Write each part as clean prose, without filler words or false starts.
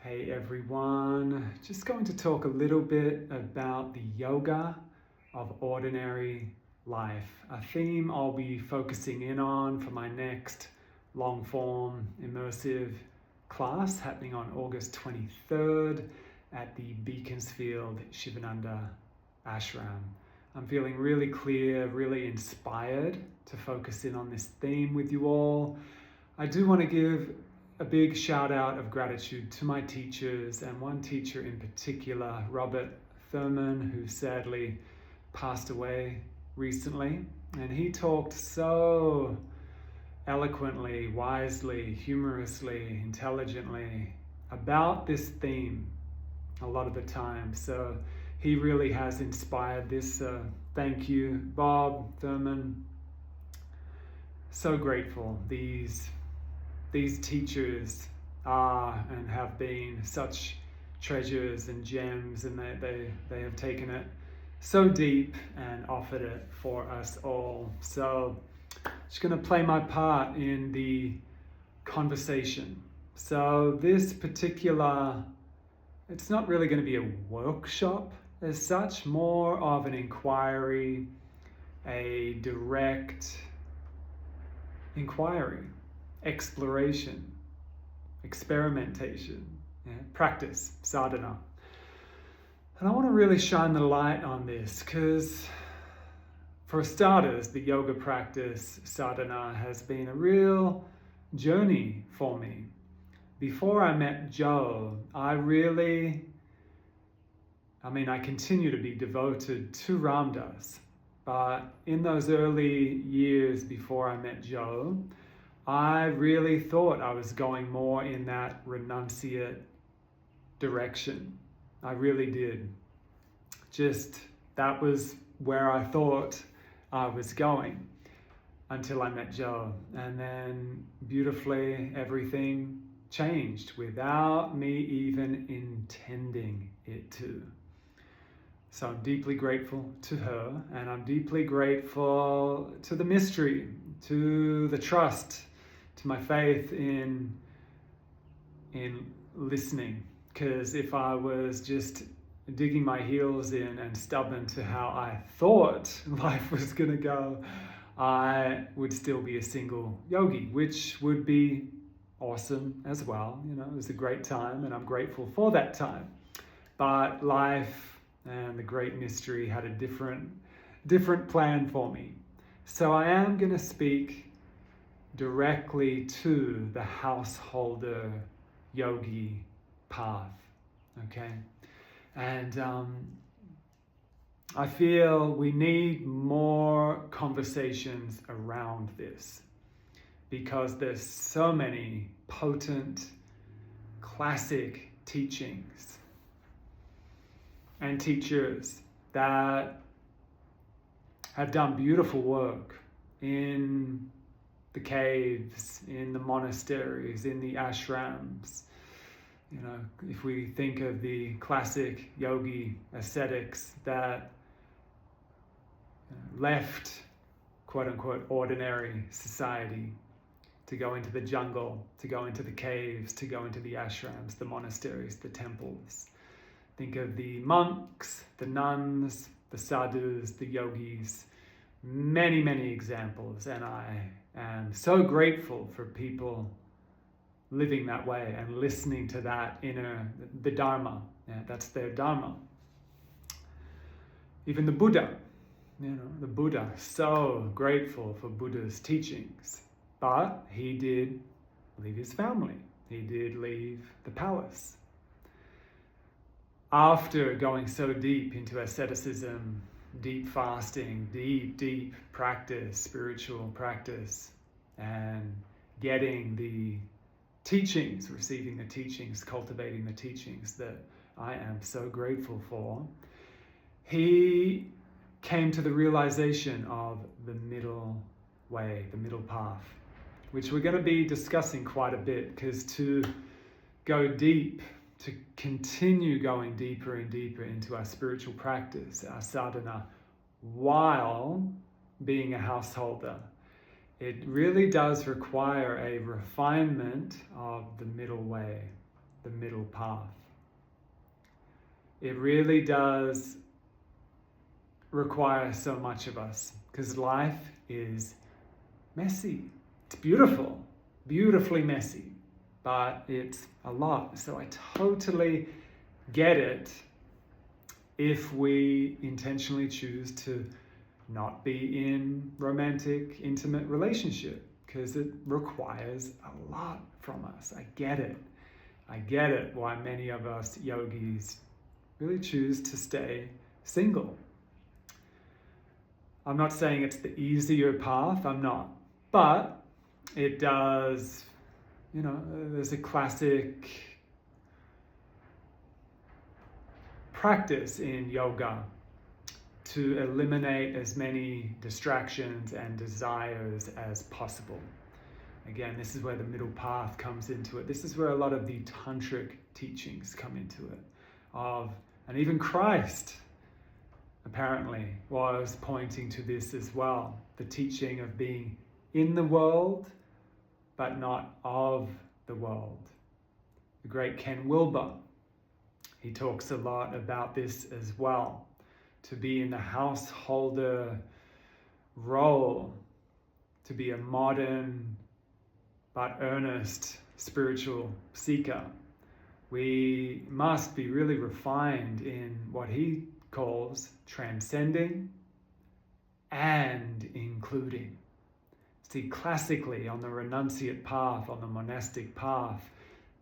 Hey everyone, just going to talk a little bit about the yoga of ordinary life, a theme I'll be focusing in on for my next long form immersive class happening on August 23rd at the Beaconsfield Shivananda Ashram. I'm feeling really clear, really inspired to focus in on this theme with you all. I do want to give a big shout out of gratitude to my teachers, and one teacher in particular, Robert Thurman, who sadly passed away recently. And he talked so eloquently, wisely, humorously, intelligently about this theme a lot of the time. So he really has inspired this. Thank you, Bob Thurman. So grateful. These teachers are and have been such treasures and gems, and they have taken it so deep and offered it for us all. So just going to play my part in the conversation. So this particular, it's not really going to be a workshop as such, more of an inquiry, a direct inquiry, exploration, experimentation, practice, sadhana. And I want to really shine the light on this because, for starters, the yoga practice, sadhana, has been a real journey for me. Before I met Joe, I continue to be devoted to Ram Dass, but in those early years before I met Joe, I really thought I was going more in that renunciate direction. I really did. That was where I thought I was going until I met Joe. And then beautifully, everything changed without me even intending it to. So I'm deeply grateful to her, and I'm deeply grateful to the mystery, to the trust, to my faith in listening. Because if I was just digging my heels in and stubborn to how I thought life was going to go, I would still be a single yogi, which would be awesome as well. It was a great time, and I'm grateful for that time. But life and the great mystery had a different plan for me. So I am going to speak directly to the householder yogi path, okay? And I feel we need more conversations around this because there's so many potent, classic teachings and teachers that have done beautiful work in the caves, in the monasteries, in the ashrams. If we think of the classic yogi ascetics that left quote-unquote ordinary society to go into the jungle, to go into the caves, to go into the ashrams, the monasteries, the temples. Think of the monks, the nuns, the sadhus, the yogis, many, many examples. And I am so grateful for people living that way and listening to that the Dharma. That's their Dharma. Even the Buddha, the Buddha, so grateful for Buddha's teachings. But he did leave his family. He did leave the palace. After going so deep into asceticism, deep fasting, deep practice, spiritual practice, and getting the teachings, receiving the teachings, cultivating the teachings that I am so grateful for, he came to the realization of the middle way, the middle path, which we're going to be discussing quite a bit, because to go deep, to continue going deeper and deeper into our spiritual practice, our sadhana, while being a householder, it really does require a refinement of the middle way, the middle path. It really does require so much of us because life is messy. It's beautiful, beautifully messy, but it's a lot. So I totally get it if we intentionally choose to not be in romantic, intimate relationship because it requires a lot from us. I get it. I get it why many of us yogis really choose to stay single. I'm not saying it's the easier path, I'm not. But it does, there's a classic practice in yoga to eliminate as many distractions and desires as possible. Again, this is where the middle path comes into it. This is where a lot of the tantric teachings come into it. And even Christ apparently was pointing to this as well. The teaching of being in the world, but not of the world. The great Ken Wilber, he talks a lot about this as well. To be in the householder role, to be a modern but earnest spiritual seeker. We must be really refined in what he calls transcending and including. See, classically on the renunciate path, on the monastic path,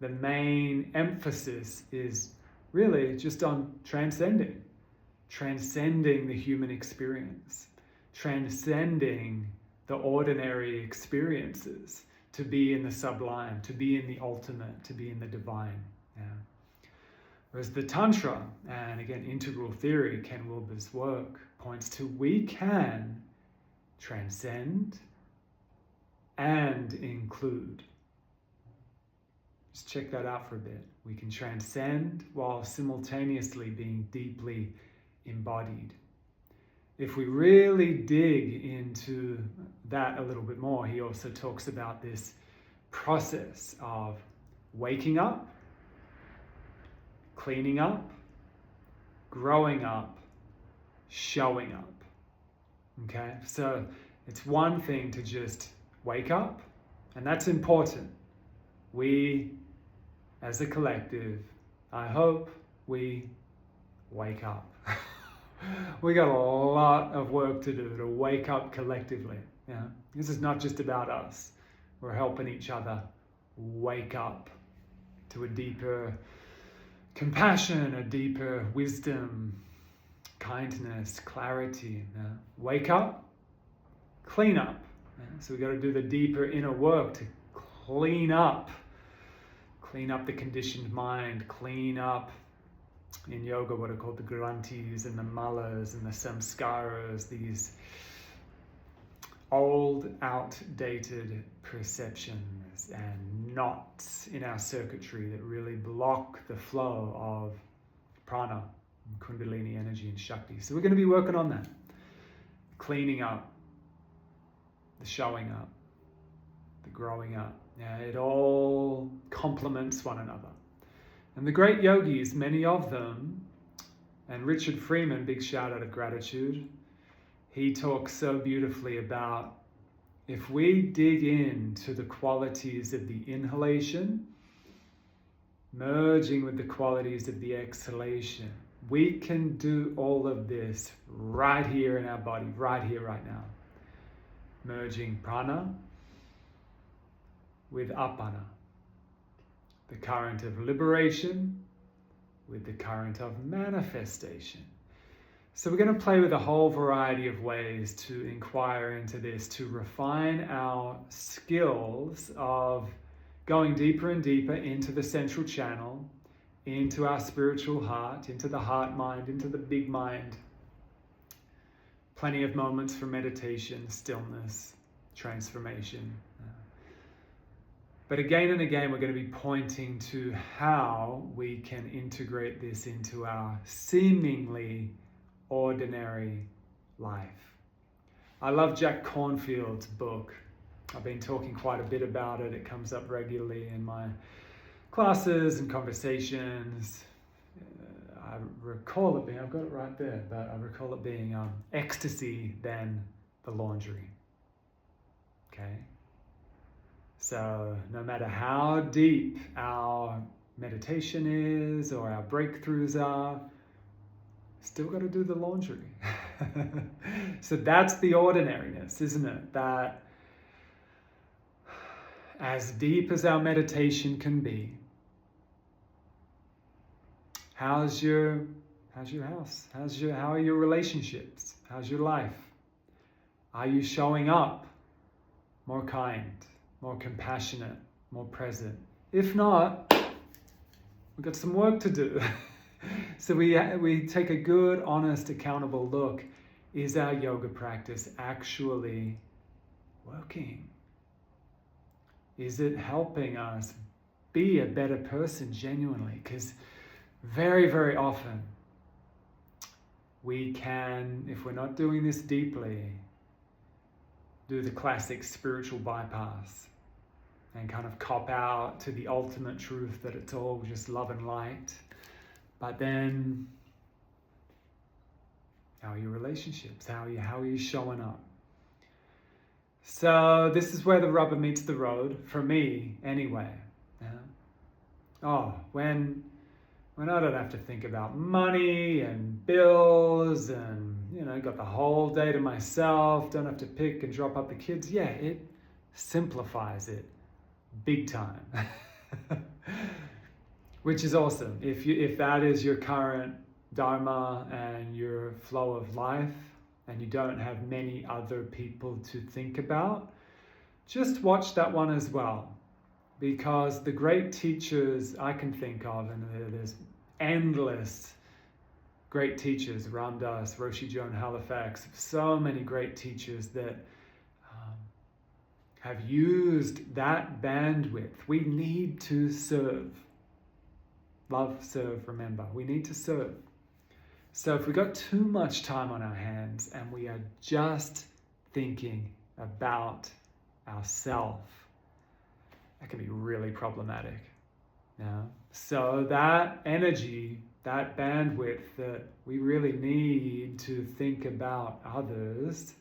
the main emphasis is really just on transcending the human experience, transcending the ordinary experiences, to be in the sublime, to be in the ultimate, to be in the divine. Yeah. Whereas the Tantra, and again, integral theory, Ken Wilber's work, points to we can transcend and include. Just check that out for a bit. We can transcend while simultaneously being deeply embodied. If we really dig into that a little bit more, he also talks about this process of waking up, cleaning up, growing up, showing up. Okay, so it's one thing to just wake up, and that's important. We, as a collective, I hope we wake up. We got a lot of work to do to wake up collectively. Yeah, this is not just about us. We're helping each other wake up to a deeper compassion, a deeper wisdom, kindness, clarity. Yeah. Wake up, clean up. Yeah. So we got to do the deeper inner work to clean up the conditioned mind, clean up in yoga what are called the granthis and the malas and the samskaras, these old, outdated perceptions and knots in our circuitry that really block the flow of prana, kundalini energy and shakti. So we're going to be working on that. Cleaning up, the showing up, the growing up. Yeah, it all complements one another. And the great yogis, many of them, and Richard Freeman, big shout out of gratitude, he talks so beautifully about if we dig into the qualities of the inhalation, merging with the qualities of the exhalation, we can do all of this right here in our body, right here, right now. Merging prana with apana. The current of liberation with the current of manifestation. So we're going to play with a whole variety of ways to inquire into this, to refine our skills of going deeper and deeper into the central channel, into our spiritual heart, into the heart mind, into the big mind. Plenty of moments for meditation, stillness, transformation. But again and again, we're going to be pointing to how we can integrate this into our seemingly ordinary life. I love Jack Cornfield's book. I've been talking quite a bit about it. It comes up regularly in my classes and conversations. I recall it being, I've got it right there, but I recall it being ecstasy than the laundry. Okay? So no matter how deep our meditation is or our breakthroughs are, still got to do the laundry. So that's the ordinariness, isn't it? That as deep as our meditation can be, how's your house? How are your relationships? How's your life? Are you showing up more kind, more compassionate, more present? If not, we've got some work to do. So we take a good, honest, accountable look. Is our yoga practice actually working? Is it helping us be a better person genuinely? Because very, very often we can, if we're not doing this deeply, do the classic spiritual bypass and kind of cop out to the ultimate truth that it's all just love and light. But then, how are your relationships? How are you showing up? So this is where the rubber meets the road, for me anyway. Yeah? Oh, when I don't have to think about money and bills and, got the whole day to myself, don't have to pick and drop up the kids. Yeah, it simplifies it big time. Which is awesome. If that is your current dharma and your flow of life, and you don't have many other people to think about, just watch that one as well. Because the great teachers I can think of, and there's endless great teachers, Ram Dass, Roshi Joan Halifax, so many great teachers that have used that bandwidth. We need to serve. Love, serve, remember. We need to serve. So if we've got too much time on our hands and we are just thinking about ourselves, that can be really problematic. Yeah? So that energy, that bandwidth that we really need to think about others,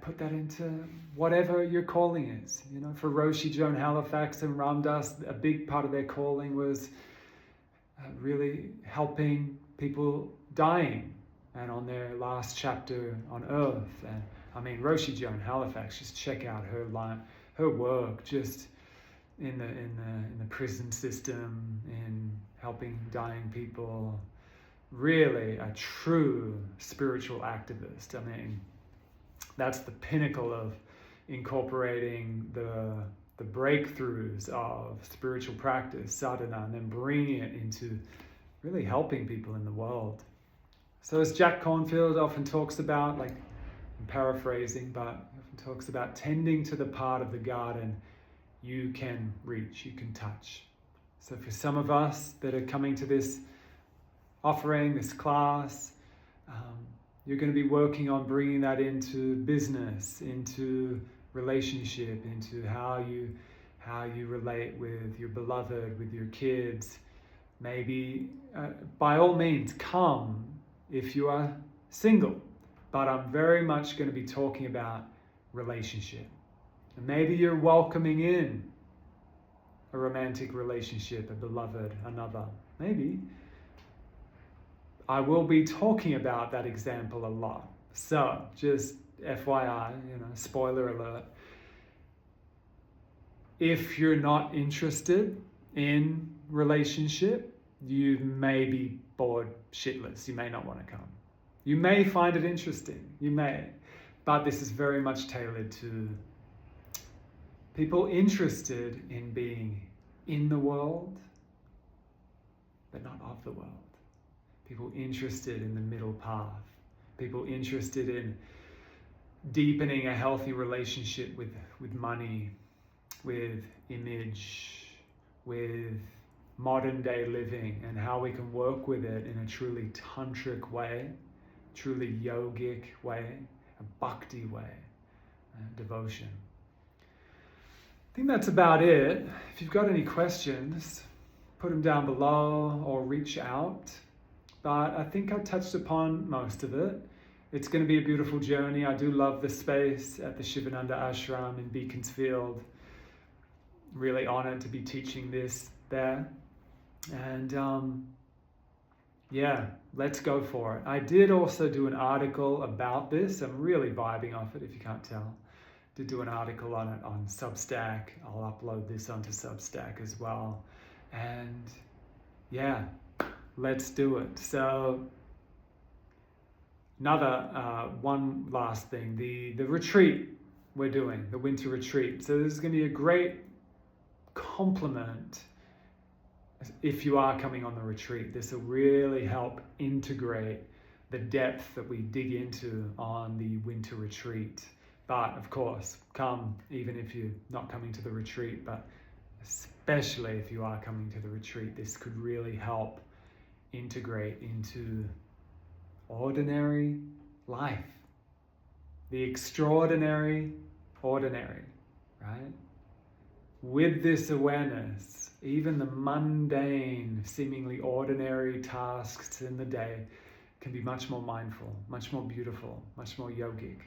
put that into whatever your calling is. For Roshi Joan Halifax and Ram Dass, a big part of their calling was really helping people dying and on their last chapter on earth. And Roshi Joan Halifax, just check out her life, her work, just in the prison system, in helping dying people. Really a true spiritual activist. That's the pinnacle of incorporating the breakthroughs of spiritual practice, sadhana, and then bringing it into really helping people in the world. So as Jack Cornfield often talks about, I'm paraphrasing, but often talks about tending to the part of the garden you can reach, you can touch. So for some of us that are coming to this offering, this class, you're going to be working on bringing that into business, into relationship, into how you relate with your beloved, with your kids. Maybe, by all means, come if you are single. But I'm very much going to be talking about relationship. And maybe you're welcoming in a romantic relationship, a beloved, another. Maybe. I will be talking about that example a lot. So, just FYI, spoiler alert. If you're not interested in relationship, you may be bored shitless. You may not want to come. You may find it interesting. You may. But this is very much tailored to people interested in being in the world, but not of the world. People interested in the middle path. People interested in deepening a healthy relationship with money, with image, with modern day living, and how we can work with it in a truly tantric way, truly yogic way, a bhakti way, devotion. I think that's about it. If you've got any questions, put them down below or reach out. But I think I touched upon most of it. It's going to be a beautiful journey. I do love the space at the Shivananda Ashram in Beaconsfield. Really honored to be teaching this there. And yeah, let's go for it. I did also do an article about this. I'm really vibing off it, if you can't tell. Did do an article on it on Substack. I'll upload this onto Substack as well. And yeah, let's do it. So another one last thing, the retreat we're doing, the winter retreat. So this is going to be a great complement if you are coming on the retreat. This will really help integrate the depth that we dig into on the winter retreat. But of course, come even if you're not coming to the retreat, but especially if you are coming to the retreat, this could really help integrate into ordinary life. The extraordinary, ordinary, right? With this awareness, even the mundane, seemingly ordinary tasks in the day can be much more mindful, much more beautiful, much more yogic.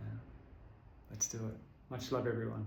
Yeah. Let's do it. Much love, everyone.